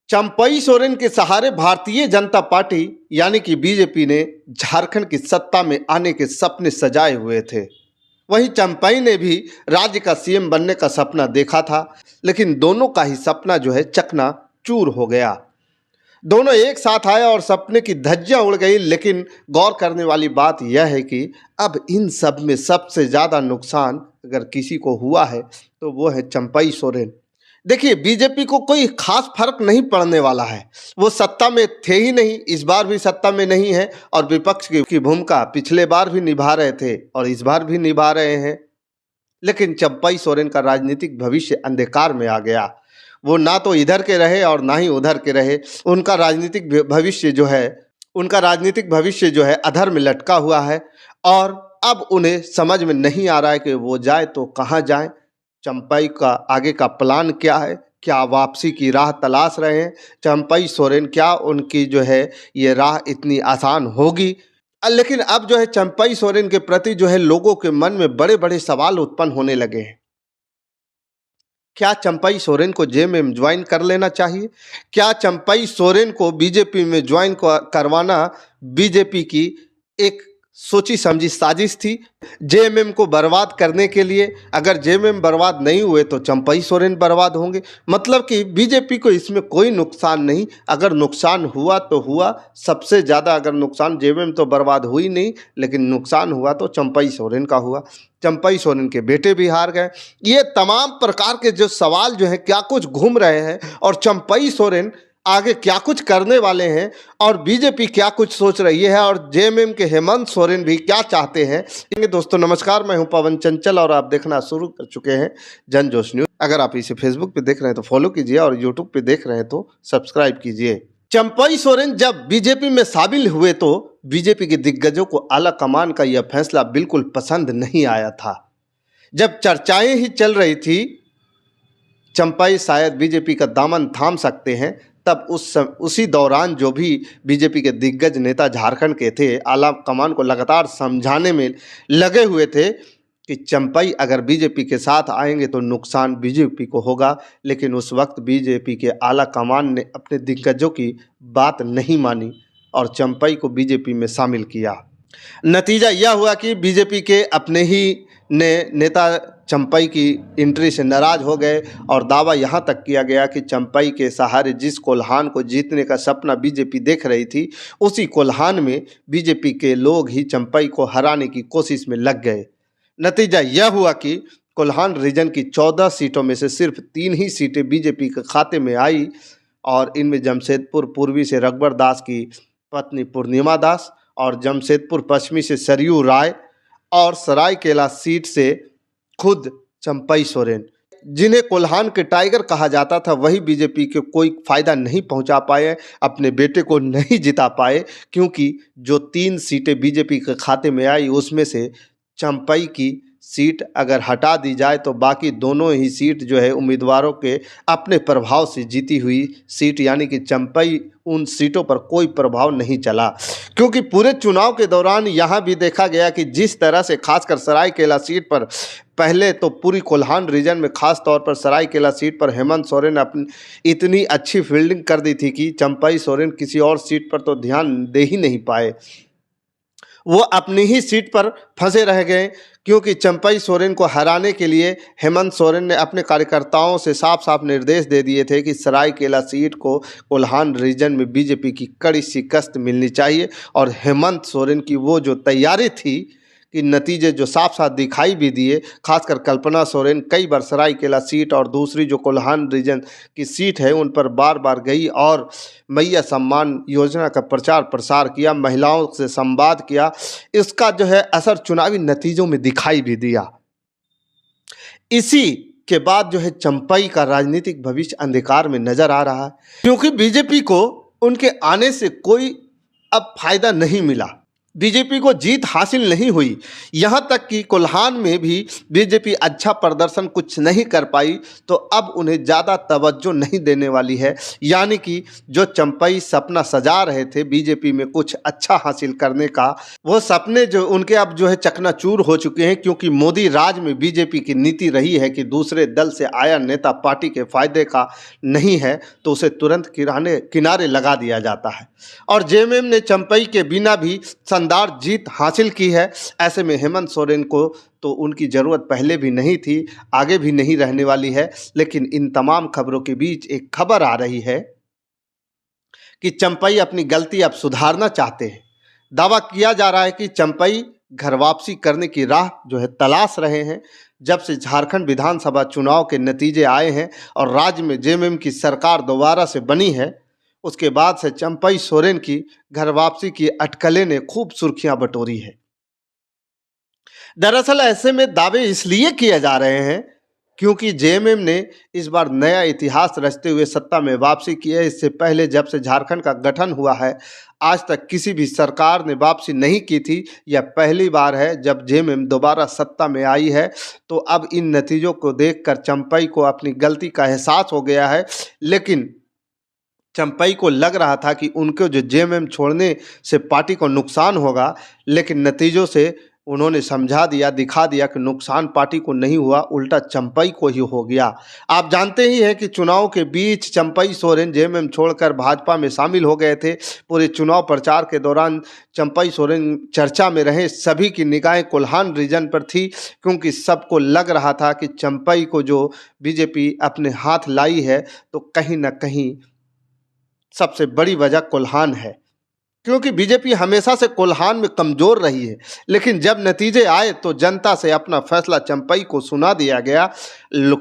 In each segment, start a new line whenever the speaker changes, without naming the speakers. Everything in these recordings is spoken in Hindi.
चंपई सोरेन के सहारे भारतीय जनता पार्टी यानी कि बीजेपी ने झारखंड की सत्ता में आने के सपने सजाए हुए थे। वहीं चंपई ने भी राज्य का सीएम बनने का सपना देखा था, लेकिन दोनों का ही सपना जो है चकनाचूर हो गया। दोनों एक साथ आए और सपने की धज्जियां उड़ गई। लेकिन गौर करने वाली बात यह है कि अब इन सब में सबसे ज़्यादा नुकसान अगर किसी को हुआ है तो वो है चंपई सोरेन। देखिए, बीजेपी को कोई खास फर्क नहीं पड़ने वाला है। वो सत्ता में थे ही नहीं, इस बार भी सत्ता में नहीं है और विपक्ष की भूमिका पिछले बार भी निभा रहे थे और इस बार भी निभा रहे हैं। लेकिन चंपई सोरेन का राजनीतिक भविष्य अंधकार में आ गया। वो ना तो इधर के रहे और ना ही उधर के रहे। उनका राजनीतिक भविष्य जो है अधर में लटका हुआ है और अब उन्हें समझ में नहीं आ रहा है कि वो जाए तो कहाँ जाए। चंपई का आगे का प्लान क्या है? क्या वापसी की राह तलाश रहे हैं चंपई सोरेन? क्या उनकी जो है ये राह इतनी आसान होगी? लेकिन अब जो है चंपई सोरेन के प्रति जो है लोगों के मन में बड़े बड़े सवाल उत्पन्न होने लगे हैं। क्या चंपई सोरेन को जेएमएम ज्वाइन कर लेना चाहिए? क्या चंपई सोरेन को बीजेपी में ज्वाइन करवाना बीजेपी की एक सोची समझी साजिश थी जेएमएम को बर्बाद करने के लिए? अगर जेएमएम बर्बाद नहीं हुए तो चंपई सोरेन बर्बाद होंगे। मतलब कि बीजेपी को इसमें कोई नुकसान नहीं। अगर नुकसान हुआ तो हुआ, सबसे ज़्यादा अगर नुकसान, जेएमएम तो बर्बाद हुई नहीं लेकिन नुकसान हुआ तो चंपई सोरेन का हुआ। चंपई सोरेन के बेटे भी हार गए। ये तमाम प्रकार के जो सवाल जो हैं क्या कुछ घूम रहे हैं और चंपई सोरेन आगे क्या कुछ करने वाले हैं और बीजेपी क्या कुछ सोच रही है और जेएमएम के हेमंत सोरेन भी क्या चाहते हैं। दोस्तों नमस्कार, मैं हूं पवन चंचल और आप देखना शुरू कर चुके हैं जनजोश न्यूज। अगर आप इसे फेसबुक पे देख रहे हैं तो फॉलो कीजिए और यूट्यूब पे देख रहे हैं तो सब्सक्राइब कीजिए। चंपई सोरेन जब बीजेपी में शामिल हुए तो बीजेपी के दिग्गजों को आला कमान का यह फैसला बिल्कुल पसंद नहीं आया था। जब चर्चाएं ही चल रही थी चंपई शायद बीजेपी का दामन थाम सकते हैं, तब उसी दौरान जो भी बीजेपी के दिग्गज नेता झारखंड के थे आला कमान को लगातार समझाने में लगे हुए थे कि चंपई अगर बीजेपी के साथ आएंगे तो नुकसान बीजेपी को होगा। लेकिन उस वक्त बीजेपी के आला कमान ने अपने दिग्गजों की बात नहीं मानी और चंपई को बीजेपी में शामिल किया। नतीजा यह हुआ कि बीजेपी के अपने ही नेता चंपई की एंट्री से नाराज हो गए और दावा यहां तक किया गया कि चंपई के सहारे जिस कोल्हान को जीतने का सपना बीजेपी देख रही थी उसी कोल्हान में बीजेपी के लोग ही चंपई को हराने की कोशिश में लग गए। नतीजा यह हुआ कि कोल्हान रीजन की 14 सीटों में से सिर्फ 3 ही सीटें बीजेपी के खाते में आई और इनमें जमशेदपुर पूर्वी से रघुवर दास की पत्नी पूर्णिमा दास और जमशेदपुर पश्चिमी से सरयू राय और सरायकेला सीट से खुद चंपई सोरेन, जिन्हें कोल्हान के टाइगर कहा जाता था, वही बीजेपी के कोई फायदा नहीं पहुंचा पाए, अपने बेटे को नहीं जिता पाए। क्योंकि जो 3 सीटें बीजेपी के खाते में आई उसमें से चंपई की सीट अगर हटा दी जाए तो बाकी दोनों ही सीट जो है उम्मीदवारों के अपने प्रभाव से जीती हुई सीट, यानी कि चंपई उन सीटों पर कोई प्रभाव नहीं चला। क्योंकि पूरे चुनाव के दौरान यहाँ भी देखा गया कि जिस तरह से खासकर सरायकेला सीट पर पहले तो पूरी कोल्हान रीजन में खास तौर पर सरायकेला सीट पर हेमंत सोरेन ने अपनी इतनी अच्छी फील्डिंग कर दी थी कि चंपई सोरेन किसी और सीट पर तो ध्यान दे ही नहीं पाए। वो अपनी ही सीट पर फंसे रह गए क्योंकि चंपई सोरेन को हराने के लिए हेमंत सोरेन ने अपने कार्यकर्ताओं से साफ साफ निर्देश दे दिए थे कि सरायकेला सीट को कोल्हान रीजन में बीजेपी की कड़ी शिकस्त मिलनी चाहिए। और हेमंत सोरेन की वो जो तैयारी थी कि नतीजे जो साफ साफ दिखाई भी दिए, खासकर कल्पना सोरेन कई बार सरायकेला सीट और दूसरी जो कोल्हान रीजन की सीट है उन पर बार बार गई और मैया सम्मान योजना का प्रचार प्रसार किया, महिलाओं से संवाद किया। इसका जो है असर चुनावी नतीजों में दिखाई भी दिया। इसी के बाद जो है चंपई का राजनीतिक भविष्य अंधकार में नजर आ रहा है क्योंकि बीजेपी को उनके आने से कोई अब फायदा नहीं मिला। बीजेपी को जीत हासिल नहीं हुई। यहाँ तक कि कोल्हान में भी बीजेपी अच्छा प्रदर्शन कुछ नहीं कर पाई, तो अब उन्हें ज़्यादा तवज्जो नहीं देने वाली है। यानी कि जो चंपई सपना सजा रहे थे बीजेपी में कुछ अच्छा हासिल करने का, वो सपने जो उनके अब जो है चकनाचूर हो चुके हैं, क्योंकि मोदी राज में बीजेपी की नीति रही है कि दूसरे दल से आया नेता पार्टी के फायदे का नहीं है तो उसे तुरंत किनारे लगा दिया जाता है। और जेएमएम ने चंपई के बिना भी शानदार जीत हासिल की है। ऐसे में हेमंत सोरेन को तो उनकी ज़रूरत पहले भी नहीं थी, आगे भी नहीं रहने वाली है। लेकिन इन तमाम खबरों के बीच एक खबर आ रही है कि चंपई अपनी गलती अब सुधारना चाहते हैं। दावा किया जा रहा है कि चंपई घर वापसी करने की राह जो है तलाश रहे हैं। जब से झारखंड विधानसभा चुनाव के नतीजे आए हैं और राज्य में जेएमएम की सरकार दोबारा से बनी है, उसके बाद से चंपई सोरेन की घर वापसी की अटकलें ने खूब सुर्खियां बटोरी है। दरअसल ऐसे में दावे इसलिए किए जा रहे हैं क्योंकि जेएमएम ने इस बार नया इतिहास रचते हुए सत्ता में वापसी की है। इससे पहले जब से झारखंड का गठन हुआ है, आज तक किसी भी सरकार ने वापसी नहीं की थी। यह पहली बार है जब जेएमएम दोबारा सत्ता में आई है। तो अब इन नतीजों को देखकर चंपई को अपनी गलती का एहसास हो गया है। लेकिन चंपई को लग रहा था कि उनको जो जेएमएम छोड़ने से पार्टी को नुकसान होगा, लेकिन नतीजों से उन्होंने समझा दिया, दिखा दिया कि नुकसान पार्टी को नहीं हुआ, उल्टा चंपई को ही हो गया। आप जानते ही हैं कि चुनाव के बीच चंपई सोरेन जेएमएम छोड़कर भाजपा में शामिल हो गए थे। पूरे चुनाव प्रचार के दौरान चंपई सोरेन चर्चा में रहे। सभी की निगाहें कोल्हान रीजन पर थी, क्योंकि सबको लग रहा था कि चंपई को जो बीजेपी अपने हाथ लाई है तो कहीं ना कहीं सबसे बड़ी वजह कोल्हान है, क्योंकि बीजेपी हमेशा से कोल्हान में कमज़ोर रही है। लेकिन जब नतीजे आए तो जनता से अपना फैसला चंपई को सुना दिया गया।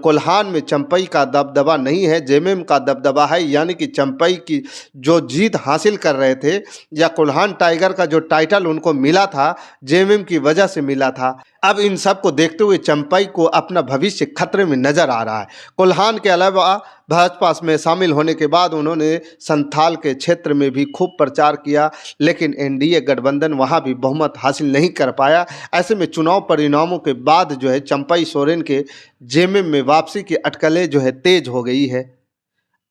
कोल्हान में चंपई का दबदबा नहीं है, जेएमएम का दबदबा है। यानी कि चंपई की जो जीत हासिल कर रहे थे या कोल्हान टाइगर का जो टाइटल उनको मिला था, जेएमएम की वजह से मिला था। अब इन सब को देखते हुए चंपई को अपना भविष्य खतरे में नजर आ रहा है। कोल्हान के अलावा भाजपा में शामिल होने के बाद उन्होंने संथाल के क्षेत्र में भी खूब प्रचार किया, लेकिन एनडीए गठबंधन वहां भी बहुमत हासिल नहीं कर पाया। ऐसे में चुनाव परिणामों के बाद जो है चंपई सोरेन के जेएमएम में वापसी की अटकलें जो है तेज हो गई है।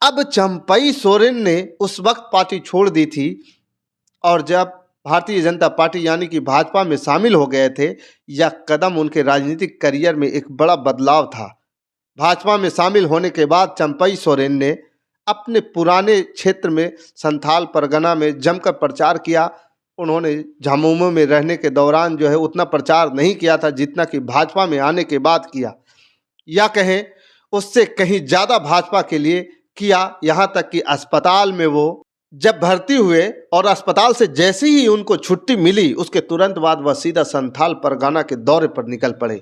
अब चंपई सोरेन ने उस वक्त पार्टी छोड़ दी थी और जब भारतीय जनता पार्टी यानी कि भाजपा में शामिल हो गए थे, यह कदम उनके राजनीतिक करियर में एक बड़ा बदलाव था। भाजपा में शामिल होने के बाद चंपई सोरेन ने अपने पुराने क्षेत्र में संथाल परगना में जमकर प्रचार किया। उन्होंने झामुमो में रहने के दौरान जो है उतना प्रचार नहीं किया था जितना कि भाजपा में आने के बाद किया, या कहें उससे कहीं ज़्यादा भाजपा के लिए किया। यहाँ तक कि अस्पताल में वो जब भर्ती हुए और अस्पताल से जैसे ही उनको छुट्टी मिली, उसके तुरंत बाद वह सीधा संथाल परगना के दौरे पर निकल पड़े।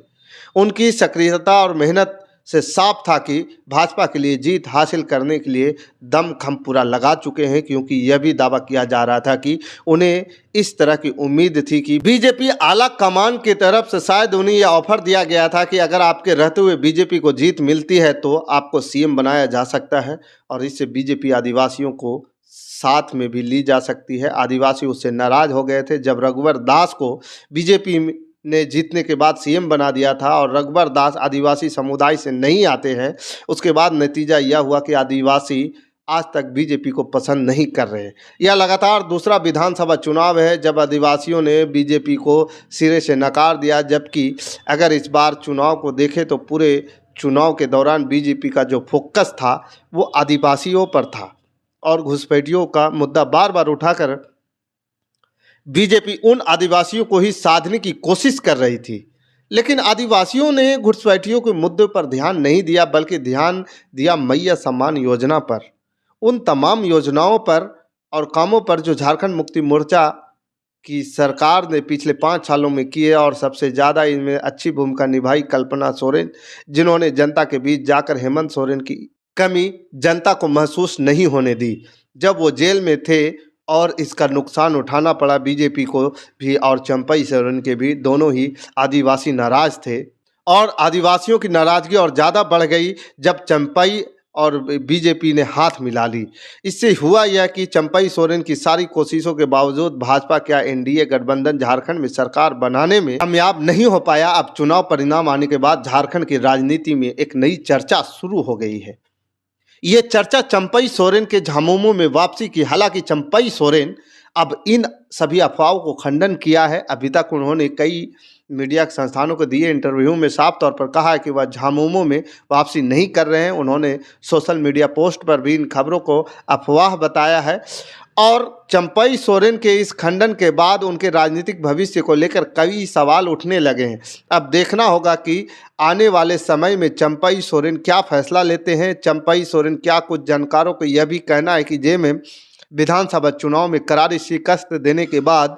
उनकी सक्रियता और मेहनत से साफ था कि भाजपा के लिए जीत हासिल करने के लिए दमखम पूरा लगा चुके हैं, क्योंकि यह भी दावा किया जा रहा था कि उन्हें इस तरह की उम्मीद थी कि बीजेपी आला कमान की तरफ से शायद उन्हें यह ऑफर दिया गया था कि अगर आपके रहते हुए बीजेपी को जीत मिलती है तो आपको सीएम बनाया जा सकता है और इससे बीजेपी आदिवासियों को साथ में भी ली जा सकती है। आदिवासी उससे नाराज हो गए थे जब रघुवर दास को बीजेपी ने जीतने के बाद सीएम बना दिया था और रघुवर दास आदिवासी समुदाय से नहीं आते हैं। उसके बाद नतीजा यह हुआ कि आदिवासी आज तक बीजेपी को पसंद नहीं कर रहे हैं। यह लगातार दूसरा विधानसभा चुनाव है जब आदिवासियों ने बीजेपी को सिरे से नकार दिया, जबकि अगर इस बार चुनाव को देखें तो पूरे चुनाव के दौरान बीजेपी का जो फोकस था वो आदिवासियों पर था और घुसपैठियों का मुद्दा बार बार उठाकर बीजेपी उन आदिवासियों को ही साधने की कोशिश कर रही थी। लेकिन आदिवासियों ने घुसपैठियों के मुद्दे पर ध्यान नहीं दिया, बल्कि ध्यान दिया मैया सम्मान योजना पर, उन तमाम योजनाओं पर और कामों पर जो झारखंड मुक्ति मोर्चा की सरकार ने पिछले 5 सालों में किए। और सबसे ज़्यादा इनमें अच्छी भूमिका निभाई कल्पना सोरेन, जिन्होंने जनता के बीच जाकर हेमंत सोरेन की कमी जनता को महसूस नहीं होने दी। जब वो जेल में थे और इसका नुकसान उठाना पड़ा बीजेपी को भी और चंपई सोरेन के भी, दोनों ही आदिवासी नाराज थे और आदिवासियों की नाराज़गी और ज़्यादा बढ़ गई जब चंपई और बीजेपी ने हाथ मिला ली। इससे हुआ यह कि चंपई सोरेन की सारी कोशिशों के बावजूद भाजपा क्या एनडीए गठबंधन झारखंड में सरकार बनाने में कामयाब नहीं हो पाया। अब चुनाव परिणाम आने के बाद झारखंड की राजनीति में एक नई चर्चा शुरू हो गई है। ये चर्चा चंपई सोरेन के झामुमो में वापसी की। हालांकि चंपई सोरेन अब इन सभी अफवाहों को खंडन किया है। अभी तक उन्होंने कई मीडिया संस्थानों को दिए इंटरव्यू में साफ तौर पर कहा है कि वह झामुमो में वापसी नहीं कर रहे हैं। उन्होंने सोशल मीडिया पोस्ट पर भी इन खबरों को अफवाह बताया है। और चंपई सोरेन के इस खंडन के बाद उनके राजनीतिक भविष्य को लेकर कई सवाल उठने लगे हैं। अब देखना होगा कि आने वाले समय में चंपई सोरेन क्या फैसला लेते हैं। चंपई सोरेन क्या, कुछ जानकारों को यह भी कहना है कि जेएमएम विधानसभा चुनाव में करारी शिकस्त देने के बाद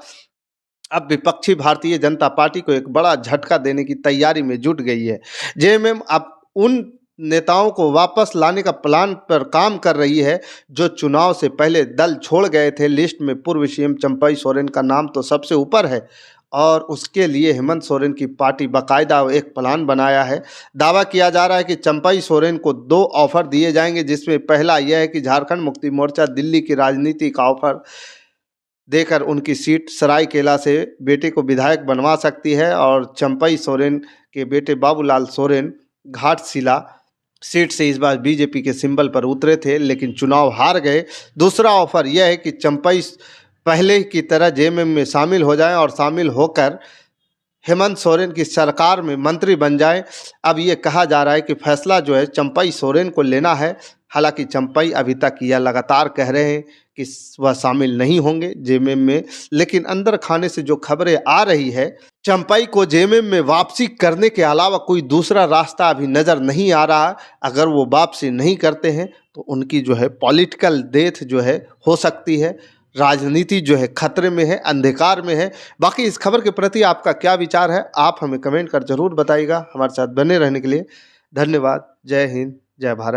अब विपक्षी भारतीय जनता पार्टी को एक बड़ा झटका देने की तैयारी में जुट गई है। जेएमएम अब उन नेताओं को वापस लाने का प्लान पर काम कर रही है जो चुनाव से पहले दल छोड़ गए थे। लिस्ट में पूर्व सीएम चंपई सोरेन का नाम तो सबसे ऊपर है और उसके लिए हेमंत सोरेन की पार्टी बाकायदा एक प्लान बनाया है। दावा किया जा रहा है कि चंपई सोरेन को 2 ऑफर दिए जाएंगे, जिसमें पहला यह है कि झारखंड मुक्ति मोर्चा दिल्ली की राजनीति का ऑफर देकर उनकी सीट सरायकेला से बेटे को विधायक बनवा सकती है और चंपई सोरेन के बेटे बाबूलाल सोरेन घाटशिला सीट से इस बार बीजेपी के सिंबल पर उतरे थे लेकिन चुनाव हार गए। दूसरा ऑफर यह है कि चंपई पहले की तरह जेएमएम में शामिल हो जाएं और शामिल होकर हेमंत सोरेन की सरकार में मंत्री बन जाएं। अब ये कहा जा रहा है कि फैसला जो है चंपई सोरेन को लेना है। हालांकि चंपई अभी तक यह लगातार कह रहे हैं कि वह शामिल नहीं होंगे जेएमएम में, लेकिन अंदर खाने से जो खबरें आ रही है चंपई को जेएमएम में वापसी करने के अलावा कोई दूसरा रास्ता अभी नज़र नहीं आ रहा। अगर वो वापसी नहीं करते हैं तो उनकी जो है पॉलिटिकल डेथ जो है हो सकती है। राजनीति जो है खतरे में है, अंधकार में है। बाकी इस खबर के प्रति आपका क्या विचार है, आप हमें कमेंट कर जरूर बताइएगा। हमारे साथ बने रहने के लिए धन्यवाद। जय हिंद, जय भारत।